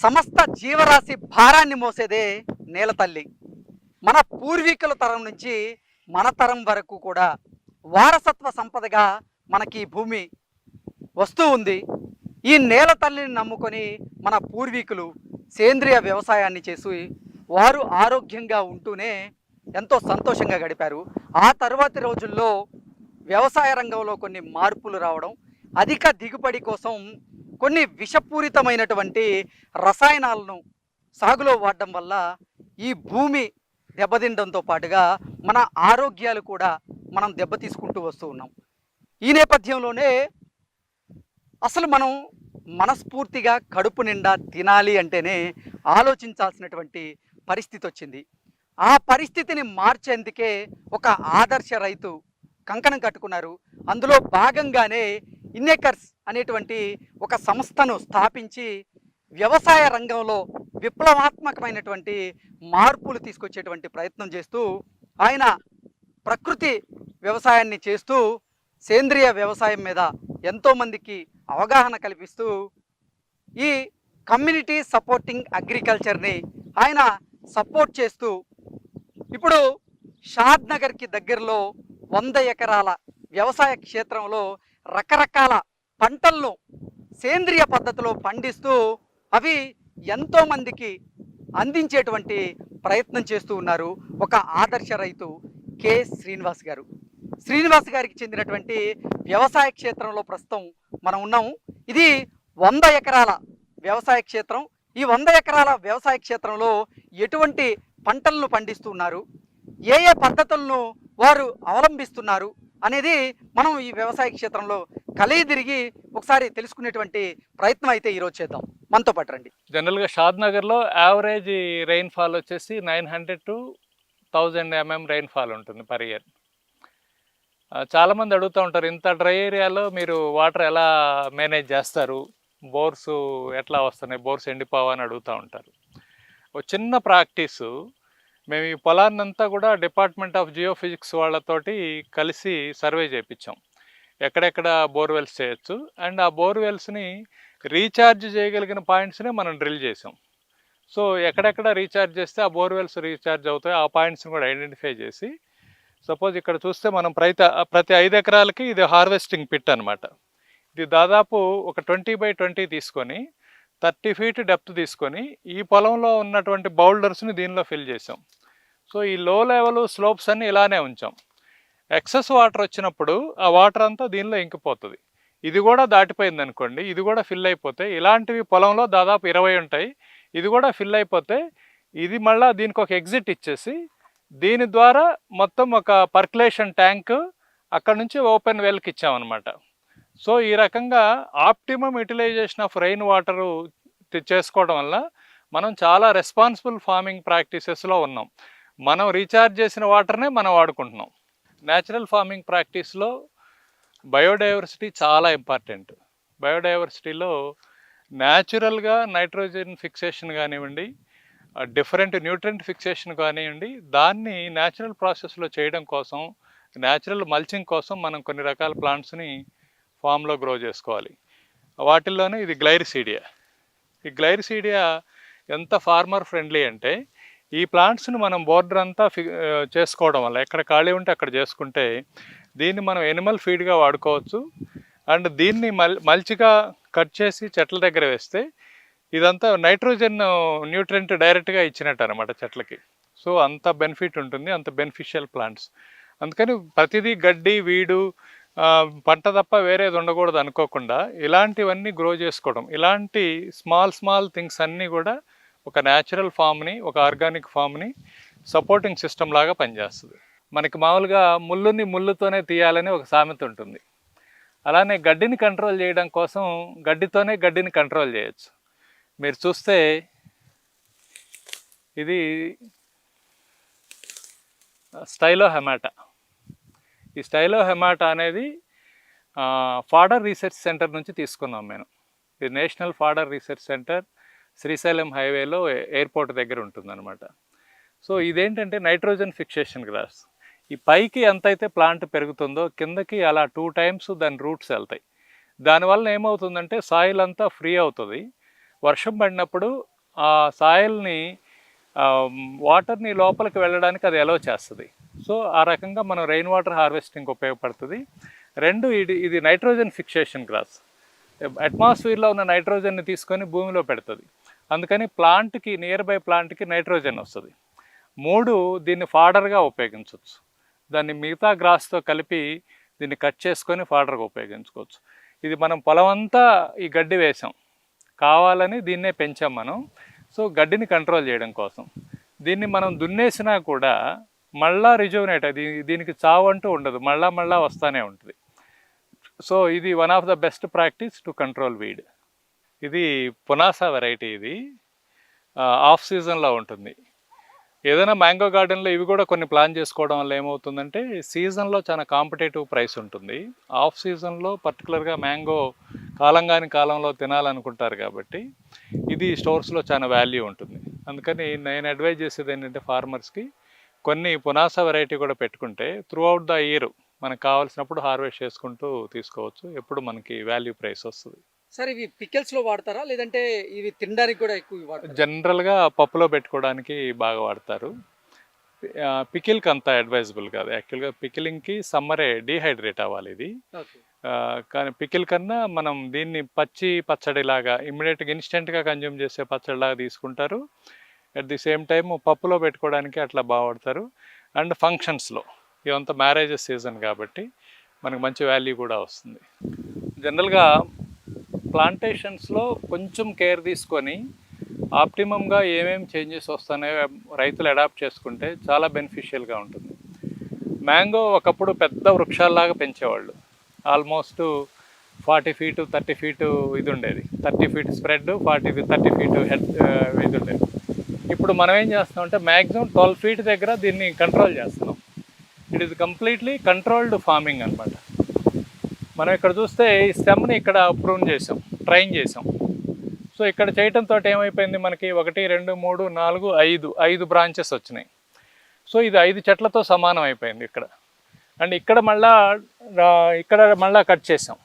సమస్త జీవరాశి భారాన్ని మోసేదే నేల తల్లి. మన పూర్వీకుల తరం నుంచి మన తరం వరకు కూడా వారసత్వ సంపదగా మనకి ఈ భూమి వస్తూ ఉంది. ఈ నేల తల్లిని నమ్ముకొని మన పూర్వీకులు సేంద్రియ వ్యవసాయాన్ని చేసి వారు ఆరోగ్యంగా ఉంటూనే ఎంతో సంతోషంగా గడిపారు. ఆ తరువాతి రోజుల్లో వ్యవసాయ రంగంలో కొన్ని మార్పులు రావడం, అధిక దిగుబడి కోసం కొన్ని విషపూరితమైనటువంటి రసాయనాలను సాగులో వాడడం వల్ల ఈ భూమి దెబ్బతినడంతో పాటుగా మన ఆరోగ్యాలు కూడా మనం దెబ్బతీసుకుంటూ వస్తూ ఉన్నాం. ఈ నేపథ్యంలోనే అసలు మనం మనస్ఫూర్తిగా కడుపు నిండా తినాలి అంటేనే ఆలోచించాల్సినటువంటి పరిస్థితి వచ్చింది. ఆ పరిస్థితిని మార్చేందుకే ఒక ఆదర్శ రైతు కంకణం కట్టుకున్నారు. అందులో భాగంగానే ఇన్నేకర్స్ అనేటువంటి ఒక సంస్థను స్థాపించి వ్యవసాయ రంగంలో విప్లవాత్మకమైనటువంటి మార్పులు తీసుకొచ్చేటువంటి ప్రయత్నం చేస్తూ ఆయన ప్రకృతి వ్యవసాయాన్ని చేస్తూ సేంద్రియ వ్యవసాయం మీద ఎంతోమందికి అవగాహన కల్పిస్తూ ఈ కమ్యూనిటీ సపోర్టింగ్ అగ్రికల్చర్ని ఆయన సపోర్ట్ చేస్తూ ఇప్పుడు షాద్ నగర్కి దగ్గరలో 100 ఎకరాల వ్యవసాయ క్షేత్రంలో రకరకాల పంటలను సేంద్రియ పద్ధతిలో పండిస్తూ అవి ఎంతోమందికి అందించేటువంటి ప్రయత్నం చేస్తూ ఉన్నారు ఒక ఆదర్శ రైతు కె శ్రీనివాస్ గారు. శ్రీనివాస్ గారికి చెందినటువంటి వ్యవసాయ క్షేత్రంలో ప్రస్తుతం మనం ఉన్నాము. ఇది 100 ఎకరాల వ్యవసాయ క్షేత్రం. ఈ 100 ఎకరాల వ్యవసాయ క్షేత్రంలో ఎటువంటి పంటలను పండిస్తున్నారు, ఏ ఏ పద్ధతులను వారు అవలంబిస్తున్నారు అనేది మనం ఈ వ్యవసాయ క్షేత్రంలో కలిదిరిగి ఒకసారి తెలుసుకునేటువంటి ప్రయత్నం అయితే ఈరోజు చేద్దాం. మనతో పాటు రండి. జనరల్గా షాద్ నగర్లో యావరేజ్ రెయిన్ఫాల్ వచ్చేసి 900 to 1000 mm రెయిన్ఫాల్ ఉంటుంది పర్ ఇయర్. చాలామంది అడుగుతూ ఉంటారు, ఇంత డ్రై ఏరియాలో మీరు వాటర్ ఎలా మేనేజ్ చేస్తారు, బోర్స్ ఎట్లా వస్తున్నాయి, బోర్స్ ఎండిపోవా అని అడుగుతూ ఉంటారు. ఒక చిన్న ప్రాక్టీసు, మేము ఈ పొలాన్నంతా కూడా డిపార్ట్మెంట్ ఆఫ్ జియోఫిజిక్స్ వాళ్ళతోటి కలిసి సర్వే చేయించాం. ఎక్కడెక్కడ బోర్వెల్స్ చేయొచ్చు అండ్ ఆ బోర్వెల్స్ని రీఛార్జ్ చేయగలిగిన పాయింట్స్ని మనం డ్రిల్ చేసాం. సో ఎక్కడెక్కడ రీఛార్జ్ చేస్తే ఆ బోర్వెల్స్ రీఛార్జ్ అవుతాయి ఆ పాయింట్స్ని కూడా ఐడెంటిఫై చేసి, సపోజ్ ఇక్కడ చూస్తే మనం ప్రతి 5 ఎకరాలకి ఇది హార్వెస్టింగ్ పిట్ అనమాట. ఇది దాదాపు ఒక 20x20 తీసుకొని 30 feet డెప్త్ తీసుకొని ఈ పొలంలో ఉన్నటువంటి బౌల్డర్స్ని దీనిలో ఫిల్ చేసాం. సో ఈ లో లెవెల్ స్లోప్స్ అన్ని ఇలానే ఉంచాం. ఎక్సెస్ వాటర్ వచ్చినప్పుడు ఆ వాటర్ అంతా దీనిలో ఇంకిపోతుంది. ఇది కూడా దాటిపోయింది అనుకోండి, ఇది కూడా ఫిల్ అయిపోతే, ఇలాంటివి పొలంలో దాదాపు 20 ఉంటాయి, ఇది కూడా ఫిల్ అయిపోతే ఇది మళ్ళీ దీనికి ఒక ఎగ్జిట్ ఇచ్చేసి దీని ద్వారా మొత్తం ఒక పర్కులేషన్ ట్యాంక్ అక్కడ నుంచి ఓపెన్ వెల్కి ఇచ్చామన్నమాట. సో ఈ రకంగా optimum utilization of rain water చేసుకోవడం వల్ల మనం చాలా రెస్పాన్సిబుల్ ఫార్మింగ్ ప్రాక్టీసెస్లో ఉన్నాం. మనం రీఛార్జ్ చేసిన వాటర్నే మనం వాడుకుంటున్నాం. న్యాచురల్ ఫార్మింగ్ ప్రాక్టీస్లో బయోడైవర్సిటీ చాలా ఇంపార్టెంట్. బయోడైవర్సిటీలో న్యాచురల్గా నైట్రోజన్ ఫిక్సేషన్ కానివ్వండి, డిఫరెంట్ న్యూట్రియంట్ ఫిక్సేషన్ కానివ్వండి, దాన్ని న్యాచురల్ ప్రాసెస్లో చేయడం కోసం, న్యాచురల్ మల్చింగ్ కోసం మనం కొన్ని రకాల ప్లాంట్స్ని ఫామ్లో గ్రో చేసుకోవాలి. వాటిల్లోనే ఇది గ్లైరిసీడియా. ఈ గ్లైరిసీడియా ఎంత ఫార్మర్ ఫ్రెండ్లీ అంటే, ఈ ప్లాంట్స్ని మనం బోర్డర్ అంతా చేసుకోవడం వల్ల ఎక్కడ ఖాళీ ఉంటే అక్కడ చేసుకుంటే దీన్ని మనం ఎనిమల్ ఫీడ్గా వాడుకోవచ్చు. అండ్ దీన్ని మల్చిగా కట్ చేసి చెట్ల దగ్గర వేస్తే ఇదంతా నైట్రోజన్ న్యూట్రియంట్ డైరెక్ట్గా ఇచ్చినట్టు అనమాట చెట్లకి. సో అంత బెనిఫిట్ ఉంటుంది, అంత బెనిఫిషియల్ ప్లాంట్స్. అందుకని ప్రతిదీ గడ్డి వీడు పంట తప్ప వేరేది ఉండకూడదు అనుకోకుండా ఇలాంటివన్నీ గ్రో చేసుకోవడం, ఇలాంటి స్మాల్ థింగ్స్ అన్నీ కూడా ఒక న్యాచురల్ ఫామ్ని, ఒక ఆర్గానిక్ ఫామ్ని సపోర్టింగ్ సిస్టమ్ లాగా పనిచేస్తుంది. మనకి మామూలుగా ముళ్ళుని ముళ్ళుతోనే తీయాలని ఒక సామెత ఉంటుంది. అలానే గడ్డిని కంట్రోల్ చేయడం కోసం గడ్డితోనే గడ్డిని కంట్రోల్ చేయొచ్చు. మీరు చూస్తే ఇది స్టైలోహెమాటా. ఈ స్టైలోహెమాటా అనేది ఫాడర్ రీసెర్చ్ సెంటర్ నుంచి తీసుకున్నాం మేము. ఇది national fodder research centre Srisailam హైవేలో ఎయిర్పోర్ట్ దగ్గర ఉంటుందన్నమాట. సో ఇదేంటంటే నైట్రోజన్ ఫిక్సేషన్ గ్రాస్. ఈ పైకి ఎంతైతే ప్లాంట్ పెరుగుతుందో కిందకి అలా 2 times దాని రూట్స్ వెళ్తాయి. దానివల్ల ఏమవుతుందంటే సాయిల్ అంతా ఫ్రీ అవుతుంది. వర్షం పడినప్పుడు ఆ సాయిల్ని వాటర్ని లోపలికి వెళ్ళడానికి అది అలౌ చేస్తుంది. సో ఆ రకంగా మనం రెయిన్ వాటర్ హార్వెస్టింగ్ ఉపయోగపడుతుంది. రెండు, ఇది నైట్రోజన్ ఫిక్సేషన్ గ్రాస్. అట్మాస్ఫియర్లో ఉన్న నైట్రోజన్ని తీసుకొని భూమిలో పెడుతుంది. అందుకని ప్లాంట్కి, నియర్ బై ప్లాంట్కి నైట్రోజన్ వస్తుంది. 3, దీన్ని ఫాడర్గా ఉపయోగించవచ్చు. దాన్ని మిగతా గ్రాస్తో కలిపి దీన్ని కట్ చేసుకొని ఫాడర్గా ఉపయోగించుకోవచ్చు. ఇది మనం పొలం అంతా ఈ గడ్డి వేసాం, కావాలని దీన్నే పెంచాం మనం. సో గడ్డిని కంట్రోల్ చేయడం కోసం దీన్ని మనం దున్నేసినా కూడా మళ్ళా రిజువనేట్, దీనికి చావు అంటూ ఉండదు, మళ్ళా వస్తూనే ఉంటుంది. సో ఇది one of the best practice to control weed. ఇది పునాస వెరైటీ. ఇది ఆఫ్ సీజన్లో ఉంటుంది. ఏదైనా మ్యాంగో గార్డెన్లో ఇవి కూడా కొన్ని ప్లాన్ చేసుకోవడం వల్ల ఏమవుతుందంటే సీజన్లో చాలా కాంపిటేటివ్ ప్రైస్ ఉంటుంది. ఆఫ్ సీజన్లో పర్టికులర్గా మ్యాంగో కాలంలో తినాలనుకుంటారు కాబట్టి ఇది స్టోర్స్లో చాలా వాల్యూ ఉంటుంది. అందుకని నేను అడ్వైజ్ చేసేది ఏంటంటే ఫార్మర్స్కి కొన్ని పునాస వెరైటీ కూడా పెట్టుకుంటే త్రూ అవుట్ ద ఇయర్ మనకు కావాల్సినప్పుడు హార్వెస్ట్ చేసుకుంటూ తీసుకోవచ్చు. ఎప్పుడు మనకి వాల్యూ ప్రైస్ వస్తుంది. సార్ ఇవి పికిల్స్లో వాడతారా, లేదంటే ఇవి తినడానికి కూడా ఎక్కువ వాడతారా? జనరల్గా పప్పులో పెట్టుకోవడానికి బాగా వాడతారు. పికిల్కి అంత అడ్వైజబుల్ కాదు. యాక్చువల్గా పికిలింగ్కి సమ్మరే డీహైడ్రేట్ అవ్వాలి ఇది. కానీ పికిల్ కన్నా మనం దీన్ని పచ్చడిలాగా ఇమ్మీడియట్గా ఇన్స్టెంట్గా కన్జ్యూమ్ చేసే పచ్చడిలాగా తీసుకుంటారు. అట్ ది సేమ్ టైం పప్పులో పెట్టుకోవడానికి అట్లా బాగా వాడతారు. అండ్ ఫంక్షన్స్లో, ఇవంతా మ్యారేజెస్ సీజన్ కాబట్టి మనకు మంచి వాల్యూ కూడా వస్తుంది. జనరల్గా ప్లాంటేషన్స్లో కొంచెం కేర్ తీసుకొని ఆప్టిమమ్గా ఏమేమి చేంజెస్ వస్తున్నాయో రైతులు అడాప్ట్ చేసుకుంటే చాలా బెనిఫిషియల్గా ఉంటుంది. మ్యాంగో ఒకప్పుడు పెద్ద వృక్షాల్లాగా పెంచేవాళ్ళు. ఆల్మోస్ట్ 40 feet 30 feet ఇది ఉండేది, 30 feet స్ప్రెడ్, 30 feet హెడ్ ఇది ఉండేది. ఇప్పుడు మనం ఏం చేస్తున్నామంటే మ్యాక్సిమం 12 feet దగ్గర దీన్ని కంట్రోల్ చేస్తున్నాం. It is completely controlled farming అనమాట. మనం ఇక్కడ చూస్తే ఈ స్టెమ్ని ఇక్కడ ప్రూన్ చేసాం, ట్రైన్ చేసాం. సో ఇక్కడ చేయటంతో ఏమైపోయింది, మనకి 1 2 3 4 5 బ్రాంచెస్ వచ్చినాయి. సో ఇది 5 చెట్లతో సమానం అయిపోయింది ఇక్కడ. అండ్ ఇక్కడ మళ్ళా కట్ చేసాం.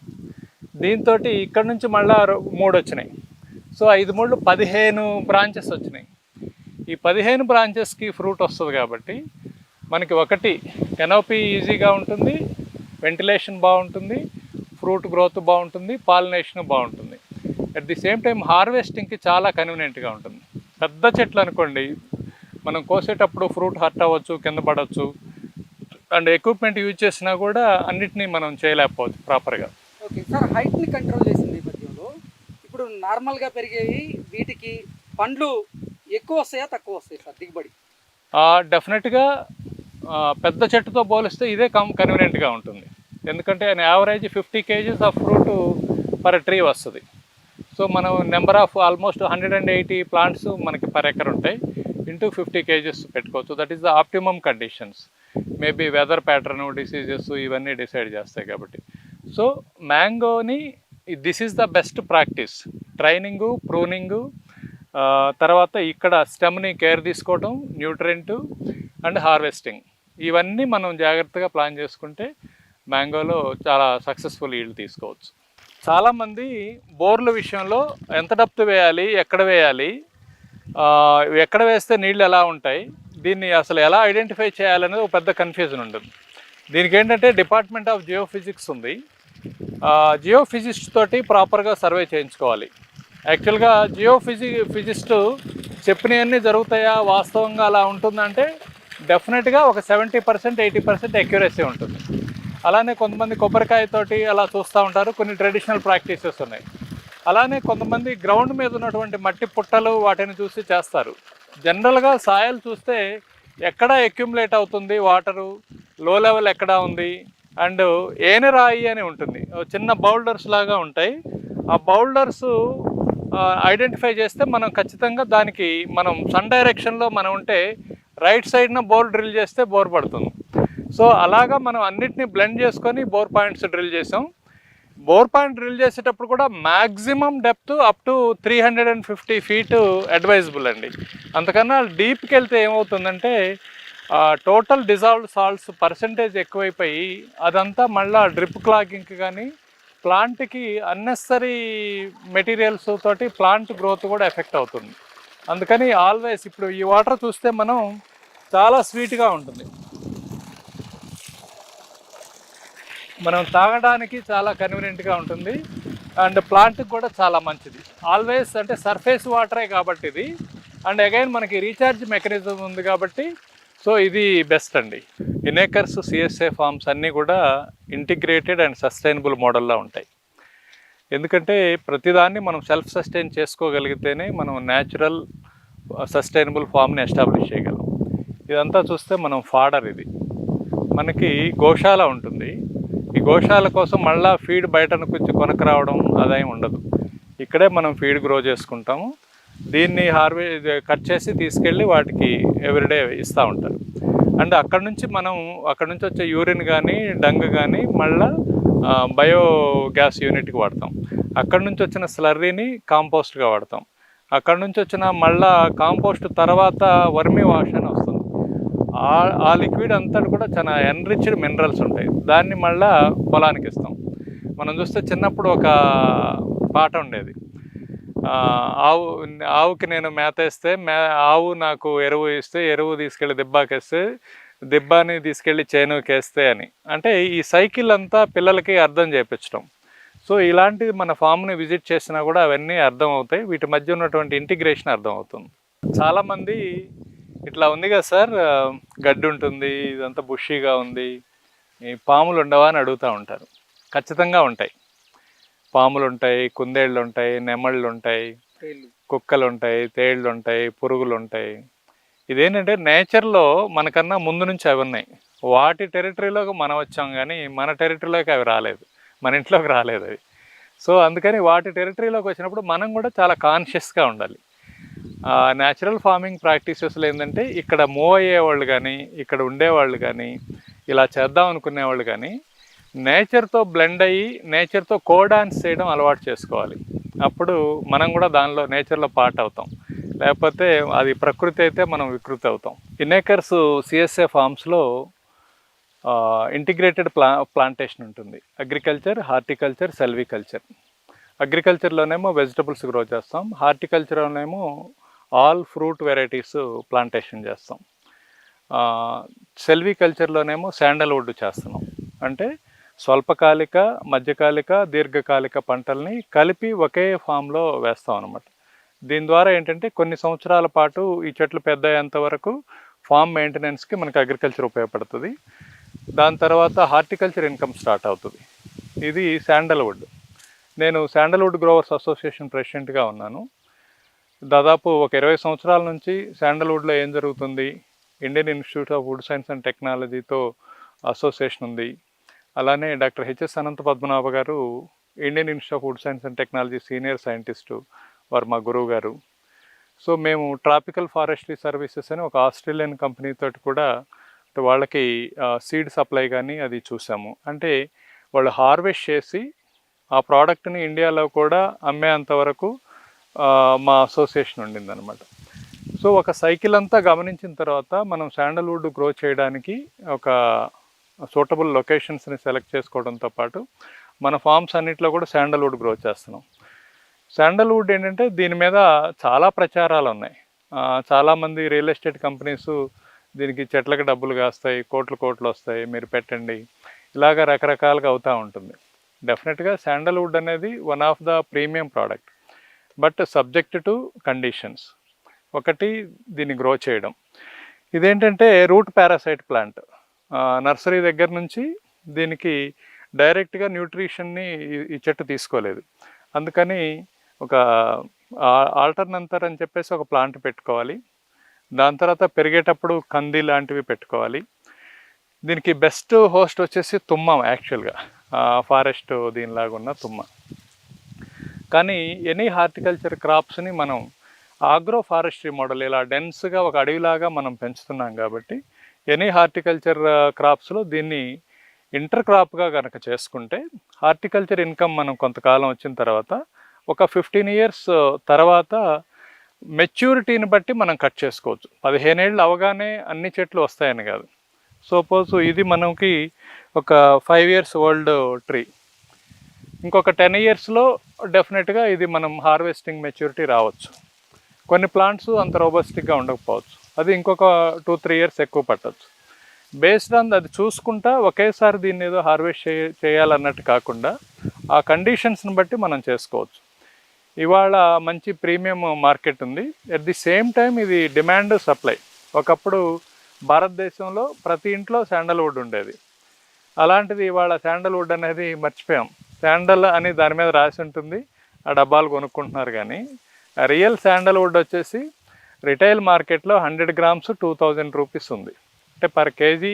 దీంతో ఇక్కడ నుంచి మళ్ళా 3 వచ్చినాయి. సో 5 3 15 బ్రాంచెస్ వచ్చినాయి. ఈ 15 బ్రాంచెస్కి ఫ్రూట్ వస్తుంది కాబట్టి మనకి ఒకటి కెనోపీ ఈజీగా ఉంటుంది, వెంటిలేషన్ బాగుంటుంది, ఫ్రూట్ గ్రోత్ బాగుంటుంది, పాలినేషన్ బాగుంటుంది. అట్ ది సేమ్ టైం హార్వెస్టింగ్కి చాలా కన్వీనియంట్గా ఉంటుంది. పెద్ద చెట్లు అనుకోండి, మనం కోసేటప్పుడు ఫ్రూట్ హర్ట్ అవ్వచ్చు, కింద పడవచ్చు. అండ్ ఎక్విప్మెంట్ యూజ్ చేసినా కూడా అన్నిటినీ మనం చేయలేకపోవచ్చు ప్రాపర్గా. ఓకే సార్, హైట్ని కంట్రోల్ చేసిన నేపథ్యంలో ఇప్పుడు నార్మల్గా పెరిగేవి వీటికి పండ్లు ఎక్కువ వస్తాయా తక్కువ వస్తాయి సార్ దిగుబడి? డెఫినెట్గా పెద్ద చెట్టుతో పోలిస్తే ఇదే కన్వీనియంట్గా ఉంటుంది. ఎందుకంటే average 50 kgs of fruit per tree వస్తుంది. సో మనం నెంబర్ ఆఫ్ ఆల్మోస్ట్ 180 ప్లాంట్స్ మనకి పర్ ఎకర్ ఉంటాయి. ఇంటూ 50 kgs పెట్టుకోవచ్చు. That is the optimum conditions. Maybe weather pattern, diseases ఇవన్నీ డిసైడ్ చేస్తాయి కాబట్టి. సో మ్యాంగోని this is the best practice. Training, pruning, తర్వాత ఇక్కడ స్టెమ్ని కేర్ తీసుకోవడం, న్యూట్రియంట్ అండ్ హార్వెస్టింగ్, ఇవన్నీ మనం జాగ్రత్తగా ప్లాన్ చేసుకుంటే మ్యాంగోలో చాలా సక్సెస్ఫుల్ ఈల్డ్ తీసుకోవచ్చు. చాలామంది బోర్ల విషయంలో ఎంత డెప్త్ వేయాలి, ఎక్కడ వేస్తే నీళ్ళు ఎలా ఉంటాయి, దీన్ని అసలు ఎలా ఐడెంటిఫై చేయాలనేది ఒక పెద్ద కన్ఫ్యూజన్ ఉంటుంది. దీనికి ఏంటంటే డిపార్ట్మెంట్ ఆఫ్ జియోఫిజిక్స్ ఉంది. జియోఫిజిస్ట్ తోటి ప్రాపర్గా సర్వే చేయించుకోవాలి. యాక్చువల్గా జియోఫిజిస్ట్ చెప్పినవన్నీ జరుగుతాయా, వాస్తవంగా అలా ఉంటుందంటే డెఫినెట్గా ఒక 70% 80% అక్యురసీ ఉంటుంది. అలానే కొంతమంది కొబ్బరికాయతోటి అలా చూస్తూ ఉంటారు. కొన్ని ట్రెడిషనల్ ప్రాక్టీసెస్ ఉన్నాయి. అలానే కొంతమంది గ్రౌండ్ మీద ఉన్నటువంటి మట్టి పుట్టలు వాటిని చూసి చేస్తారు. జనరల్గా సాయిల్ చూస్తే ఎక్కడ అక్యుములేట్ అవుతుంది వాటరు, లో లెవెల్ ఎక్కడ ఉంది, అండ్ ఏని రాయి అని ఉంటుంది, చిన్న బౌల్డర్స్ లాగా ఉంటాయి. ఆ బౌల్డర్స్ ఐడెంటిఫై చేస్తే మనం ఖచ్చితంగా దానికి మనం సన్ డైరెక్షన్లో మనం ఉంటే రైట్ సైడ్న బోర్ డ్రిల్ చేస్తే బోర్ పడుతుంది. సో అలాగా మనం అన్నిటినీ బ్లెండ్ చేసుకొని బోర్ పాయింట్స్ డ్రిల్ చేసాం. బోర్ పాయింట్ డ్రిల్ చేసేటప్పుడు కూడా maximum depth up to 350 feet advisable అండి. అంతకన్నా డీప్కి వెళ్తే ఏమవుతుందంటే టోటల్ డిజాల్వ్డ్ సాల్ట్స్ పర్సంటేజ్ ఎక్కువైపోయి అదంతా మళ్ళీ డ్రిప్ క్లాగింగ్కి కానీ ప్లాంట్కి అన్నెసరీ మెటీరియల్స్ తోటి ప్లాంట్ గ్రోత్ కూడా ఎఫెక్ట్ అవుతుంది. అందుకని ఆల్వేస్ ఇప్పుడు ఈ వాటర్ చూస్తే మనం చాలా స్వీట్గా ఉంటుంది, మనం తాగడానికి చాలా కన్వీనియంట్గా ఉంటుంది, అండ్ ప్లాంట్కి కూడా చాలా మంచిది. ఆల్వేస్ అంటే సర్ఫేస్ వాటరే కాబట్టి ఇది, అండ్ అగైన్ మనకి రీఛార్జ్ మెకానిజం ఉంది కాబట్టి సో ఇది బెస్ట్ అండి. ఇనేకర్స్ సిఎస్ఏ ఫార్మ్స్ అన్నీ కూడా ఇంటిగ్రేటెడ్ అండ్ సస్టైనబుల్ మోడల్లో ఉంటాయి. ఎందుకంటే ప్రతిదాన్ని మనం సెల్ఫ్ సస్టైన్ చేసుకోగలిగితేనే మనం న్యాచురల్ సస్టైనబుల్ ఫామ్ని ఎస్టాబ్లిష్ చేయగలం. ఇదంతా చూస్తే మనం ఫాడర్, ఇది మనకి గోశాల ఉంటుంది. ఈ గోశాల కోసం మళ్ళీ ఫీడ్ బయటను కొంచెం కొనకు రావడం అదేం ఉండదు, ఇక్కడే మనం ఫీడ్ గ్రో చేసుకుంటాము. దీన్ని కట్ చేసి తీసుకెళ్ళి వాటికి ఎవ్రీడే ఇస్తూ ఉంటారు. అండ్ అక్కడ నుంచి వచ్చే యూరిన్ కానీ డంగ్ కానీ మళ్ళీ బయోగ్యాస్ యూనిట్కి వాడతాం. అక్కడ నుంచి వచ్చిన స్లర్రీని కాంపోస్ట్గా వాడతాం. అక్కడ నుంచి వచ్చిన మళ్ళా కాంపోస్ట్ తర్వాత వర్మీ వాష్ అని వస్తుంది. ఆ లిక్విడ్ అంతా కూడా చాలా ఎన్రిచ్డ్ మినరల్స్ ఉంటాయి, దాన్ని మళ్ళా పొలానికి ఇస్తాం. మనం చూస్తే చిన్నప్పుడు ఒక పాట ఉండేది, ఆవుకి నేను మేత వేస్తే ఆవు నాకు ఎరువు ఇస్తే, ఎరువు తీసుకెళ్ళి దిబ్బాకేస్తే, దిబ్బాని తీసుకెళ్ళి చేనుకేస్తే అని. అంటే ఈ సైకిల్ అంతా పిల్లలకి అర్థం చేయించడం. సో ఇలాంటి మన ఫామ్ని విజిట్ చేసినా కూడా అవన్నీ అర్థం అవుతాయి, వీటి మధ్య ఉన్నటువంటి ఇంటిగ్రేషన్ అర్థం అవుతుంది. చాలామంది ఇట్లా ఉంది కదా సార్, గడ్డి ఉంటుంది, ఇదంతా బుషీగా ఉంది, ఈ పాములు ఉండవా అని అడుగుతూ ఉంటారు. ఖచ్చితంగా ఉంటాయి, పాములు ఉంటాయి, కుందేళ్ళు ఉంటాయి, నెమళ్ళు ఉంటాయి, కుక్కలు ఉంటాయి, తేళ్ళు ఉంటాయి, పురుగులు ఉంటాయి. ఇదేంటంటే నేచర్లో మనకన్నా ముందు నుంచి అవి ఉన్నాయి. వాటి టెరిటరీలోకి మనం వచ్చాం కానీ మన టెరిటరీలోకి అవి రాలేదు, మన ఇంట్లోకి రాలేదు అవి. సో అందుకని వాటి టెరిటరీలోకి వచ్చినప్పుడు మనం కూడా చాలా కాన్షియస్గా ఉండాలి. న్యాచురల్ ఫార్మింగ్ ప్రాక్టీసెస్లో ఏంటంటే ఇక్కడ మూవ్ అయ్యేవాళ్ళు కానీ, ఇక్కడ ఉండేవాళ్ళు కానీ, ఇలా చేద్దాం అనుకునేవాళ్ళు కానీ నేచర్తో బ్లెండ్ అయ్యి నేచర్తో కోడాన్స్ చేయడం అలవాటు చేసుకోవాలి. అప్పుడు మనం కూడా దానిలో నేచర్లో పార్ట్ అవుతాం, లేకపోతే అది ప్రకృతి అయితే మనం వికృతి అవుతాం. ఇనేకర్స్ సిఎస్ఏ ఫార్మ్స్లో ఇంటిగ్రేటెడ్ ప్లాంటేషన్ ఉంటుంది, అగ్రికల్చర్, హార్టికల్చర్, సెల్వికల్చర్. అగ్రికల్చర్లోనేమో వెజిటబుల్స్ గ్రో చేస్తాం, హార్టికల్చర్లోనేమో ఆల్ ఫ్రూట్ వెరైటీస్ ప్లాంటేషన్ చేస్తాం, సెల్వికల్చర్లోనేమో శాండల్వుడ్ చేస్తున్నాం. అంటే స్వల్పకాలిక, మధ్యకాలిక, దీర్ఘకాలిక పంటల్ని కలిపి ఒకే ఫామ్లో వేస్తాం అన్నమాట. దీని ద్వారా ఏంటంటే కొన్ని సంవత్సరాల పాటు ఈ చెట్లు పెద్ద అయ్యేంత వరకు ఫామ్ మెయింటెనెన్స్కి మనకి అగ్రికల్చర్ ఉపయోగపడుతుంది. దాని తర్వాత హార్టికల్చర్ ఇన్కమ్ స్టార్ట్ అవుతుంది. ఇది శాండల్వుడ్. నేను శాండల్వుడ్ గ్రోవర్స్ అసోసియేషన్ ప్రెసిడెంట్గా ఉన్నాను. దాదాపు ఒక 20 సంవత్సరాల నుంచి శాండల్వుడ్లో ఏం జరుగుతుంది, Indian institute of would science and టెక్నాలజీతో అసోసియేషన్ ఉంది. అలానే డాక్టర్ హెచ్ఎస్ అనంత పద్మనాభ గారు Indian institute of would science and technology senior scientist, వారు మా గురువు గారు. సో మేము ట్రాపికల్ ఫారెస్ట్రీ సర్వీసెస్ అని ఒక ఆస్ట్రేలియన్ కంపెనీ తోటి కూడా వాళ్ళకి సీడ్ సప్లై కానీ అది చూసాము. అంటే వాళ్ళు హార్వెస్ట్ చేసి ఆ ప్రోడక్ట్ని ఇండియాలో కూడా అమ్మేంతవరకు మా అసోసియేషన్ ఉండిందనమాట. సో ఒక సైకిల్ అంతా గమనించిన తర్వాత మనం శాండల్వుడ్ గ్రో చేయడానికి ఒక సూటబుల్ లొకేషన్స్ని సెలెక్ట్ చేసుకోవడంతో పాటు మన ఫార్మ్స్ అన్నింటిలో కూడా శాండల్వుడ్ గ్రో చేస్తున్నాం. శాండల్వుడ్ ఏంటంటే దీని మీద చాలా ప్రచారాలు ఉన్నాయి. చాలామంది రియల్ ఎస్టేట్ కంపెనీస్ దీనికి చెట్లకు డబ్బులు కాస్తాయి, కోట్లు వస్తాయి, మీరు పెట్టండి, ఇలాగ రకరకాలుగా అవుతూ ఉంటుంది. డెఫినెట్గా శాండల్వుడ్ అనేది one of the premium product, but subject to conditions. ఒకటి దీన్ని గ్రో చేయడం, ఇదేంటంటే రూట్ పారాసైట్ ప్లాంట్. నర్సరీ దగ్గర నుంచి దీనికి డైరెక్ట్గా న్యూట్రిషన్ని ఈ చెట్టు తీసుకోలేదు. అందుకని ఒక ఆల్టర్నంతర్ అని చెప్పేసి ఒక ప్లాంట్ పెట్టుకోవాలి. దాని తర్వాత పెరిగేటప్పుడు కంది లాంటివి పెట్టుకోవాలి. దీనికి బెస్ట్ హోస్ట్ వచ్చేసి తుమ్మ, యాక్చువల్గా ఫారెస్ట్ దీనిలాగా ఉన్న తుమ్మ. కానీ ఎనీ హార్టికల్చర్ క్రాప్స్ని మనం ఆగ్రో ఫారెస్ట్రీ మోడల్ ఇలా డెన్స్గా ఒక అడవిలాగా మనం పెంచుతున్నాం కాబట్టి ఎనీ హార్టికల్చర్ క్రాప్స్లో దీన్ని ఇంటర్ క్రాప్గా కనుక చేసుకుంటే హార్టికల్చర్ ఇన్కమ్ మనం కొంతకాలం వచ్చిన తర్వాత ఒక 15 years తర్వాత మెచ్యూరిటీని బట్టి మనం కట్ చేసుకోవచ్చు. 15 ఏళ్ళు అవగానే అన్ని చెట్లు వస్తాయని కాదు. సపోజ్ ఇది మనకి ఒక 5 years ఓల్డ్ ట్రీ, ఇంకొక 10 ఇయర్స్లో డెఫినెట్గా ఇది మనం హార్వెస్టింగ్ మెచ్యూరిటీ రావచ్చు. కొన్ని ప్లాంట్స్ అంత రోబస్టిక్గా ఉండకపోవచ్చు, అది ఇంకొక 2-3 ఇయర్స్ ఎక్కువ పట్టచ్చు. బేస్డ్ ఆన్ అది చూసుకుంటా ఒకేసారి దీన్ని ఏదో హార్వెస్ట్ చేయాలన్నట్టు కాకుండా ఆ కండిషన్స్ని బట్టి మనం చేసుకోవచ్చు. ఇవాళ మంచి ప్రీమియం మార్కెట్ ఉంది. ఎట్ ది సేమ్ టైం ఇది డిమాండ్ సప్లై. ఒకప్పుడు భారతదేశంలో ప్రతి ఇంట్లో శాండల్వుడ్ ఉండేది. అలాంటిది ఇవాళ శాండల్వుడ్ అనేది మర్చిపోయాం. శాండల్ అని దాని మీద రాసి ఉంటుంది, ఆ డబ్బాలు కొనుక్కుంటున్నారు. కానీ రియల్ శాండల్వుడ్ వచ్చేసి రిటైల్ మార్కెట్లో 100 గ్రామ్స్ 2000 రూపీస్ ఉంది. అంటే పర్ కేజీ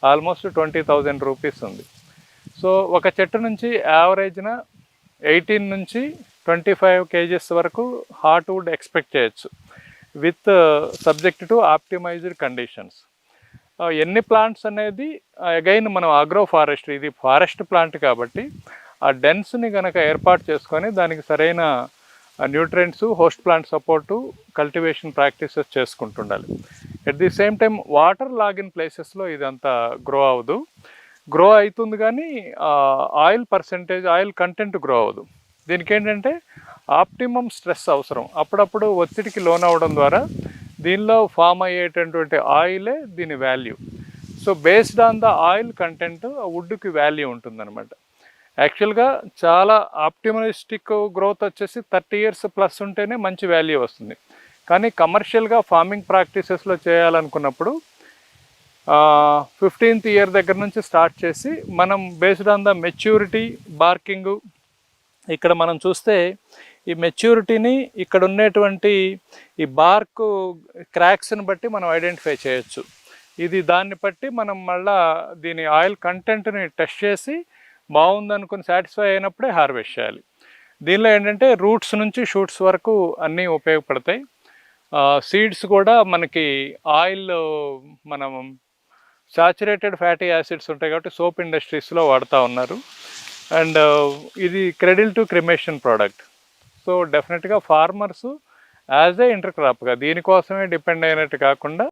ఆల్మోస్ట్ 20,000 రూపీస్ ఉంది. సో ఒక చెట్టు నుంచి యావరేజ్న 18 నుంచి 25 కేజెస్ వరకు హార్ట్ వుడ్ ఎక్స్పెక్ట్ చేయొచ్చు, with subject to optimized conditions. ఎన్ని ప్లాంట్స్ అనేది అగైన్ మనం అగ్రో ఫారెస్ట్రీ, ఇది ఫారెస్ట్ ప్లాంట్ కాబట్టి ఆ డెన్స్ని కనుక ఏర్పాటు చేసుకొని దానికి సరైన nutrients, host plant support, cultivation practices చేసుకుంటుండాలి. At the same time water logging ప్లేసెస్లో ఇదంతా గ్రో అవ్వదు. గ్రో అవుతుంది కానీ oil percentage, oil content grow అవ్వదు. దీనికి ఏంటంటే ఆప్టిమమ్ స్ట్రెస్ అవసరం. అప్పుడప్పుడు ఒత్తిడికి లోన్ అవ్వడం ద్వారా దీనిలో ఫామ్ అయ్యేటటువంటి ఆయిలే దీని value. So based on the oil content వుడ్కి వాల్యూ ఉంటుందన్నమాట. యాక్చువల్గా చాలా ఆప్టిమిస్టిక్ గ్రోత్ వచ్చేసి 30 ఇయర్స్ ప్లస్ ఉంటేనే మంచి వాల్యూ వస్తుంది. కానీ కమర్షియల్గా ఫార్మింగ్ ప్రాక్టీసెస్లో చేయాలనుకున్నప్పుడు 15th ఇయర్ దగ్గర నుంచి స్టార్ట్ చేసి మనం బేస్డ్ ఆన్ ద మెచ్యూరిటీ, బార్కింగు, ఇక్కడ మనం చూస్తే ఈ మెచ్యూరిటీని ఇక్కడ ఉన్నటువంటి ఈ బార్క్ క్రాక్స్ని బట్టి మనం ఐడెంటిఫై చేయొచ్చు. ఇది దాన్ని బట్టి మనం మళ్ళా దీని ఆయిల్ కంటెంట్ని టెస్ట్ చేసి బాగుందనుకుని సాటిస్ఫై అయినప్పుడే హార్వెస్ట్ చేయాలి. దీనిలో ఏంటంటే రూట్స్ నుంచి షూట్స్ వరకు అన్నీ ఉపయోగపడతాయి. సీడ్స్ కూడా మనకి ఆయిల్, మనం సాచురేటెడ్ ఫ్యాటీ యాసిడ్స్ ఉంటాయి కాబట్టి సోప్ ఇండస్ట్రీస్లో వాడుతూ ఉన్నారు. అండ్ ఇది cradle to cremation product. So డెఫినెట్గా ఫార్మర్స్ యాజ్ ఏ ఇంటర్ క్రాప్గా దీనికోసమే డిపెండ్ అయినట్టు కాకుండా